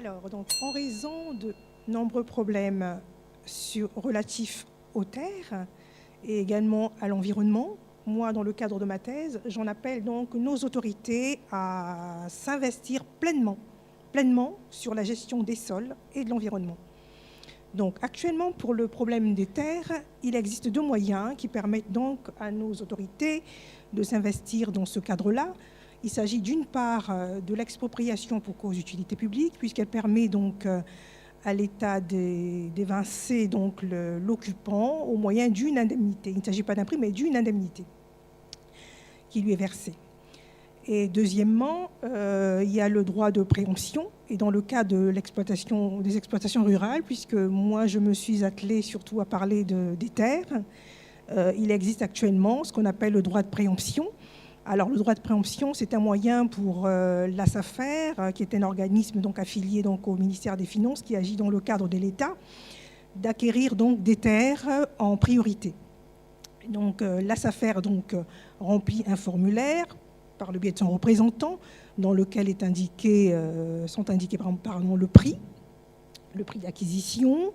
Alors, donc, en raison de nombreux problèmes relatifs aux terres et également à l'environnement, moi, dans le cadre de ma thèse, j'en appelle donc nos autorités à s'investir pleinement sur la gestion des sols et de l'environnement. Donc, actuellement, pour le problème des terres, il existe deux moyens qui permettent donc à nos autorités de s'investir dans ce cadre-là. Il s'agit d'une part de l'expropriation pour cause d'utilité publique, puisqu'elle permet donc à l'État d'évincer donc l'occupant au moyen d'une indemnité. Il ne s'agit pas d'un prix, mais d'une indemnité qui lui est versée. Et deuxièmement, il y a le droit de préemption. Et dans le cas de des exploitations rurales, puisque moi je me suis attelée surtout à parler des terres, il existe actuellement ce qu'on appelle le droit de préemption. Alors le droit de préemption, c'est un moyen pour la SAFER, qui est un organisme donc affilié donc au ministère des Finances, qui agit dans le cadre de l'État, d'acquérir donc des terres en priorité. Donc la SAFER donc remplit un formulaire par le biais de son représentant, dans lequel sont indiqués le prix d'acquisition,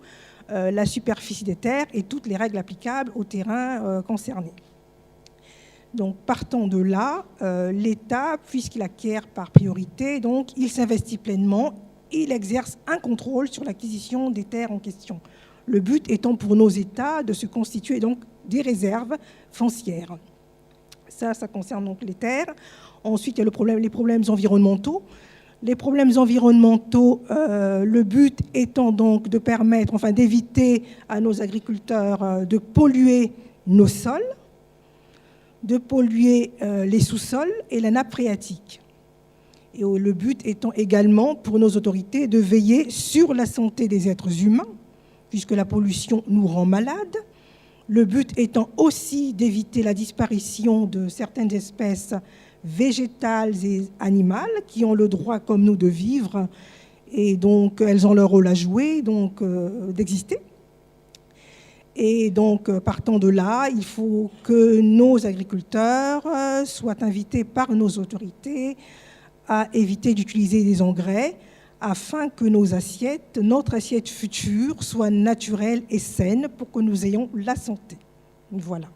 la superficie des terres et toutes les règles applicables au terrain concerné. Donc, partant de là, l'État, puisqu'il acquiert par priorité, donc, il s'investit pleinement, il exerce un contrôle sur l'acquisition des terres en question. Le but étant pour nos États de se constituer donc des réserves foncières. Ça concerne donc les terres. Ensuite, il y a les problèmes environnementaux. Les problèmes environnementaux, le but étant donc de permettre, d'éviter à nos agriculteurs de polluer nos sols, de polluer les sous-sols et la nappe phréatique. Et le but étant également pour nos autorités de veiller sur la santé des êtres humains, puisque la pollution nous rend malades. Le but étant aussi d'éviter la disparition de certaines espèces végétales et animales qui ont le droit, comme nous, de vivre, et donc elles ont leur rôle à jouer, donc d'exister. Et donc, partant de là, il faut que nos agriculteurs soient invités par nos autorités à éviter d'utiliser des engrais afin que notre assiette future soit naturelle et saine pour que nous ayons la santé. Voilà.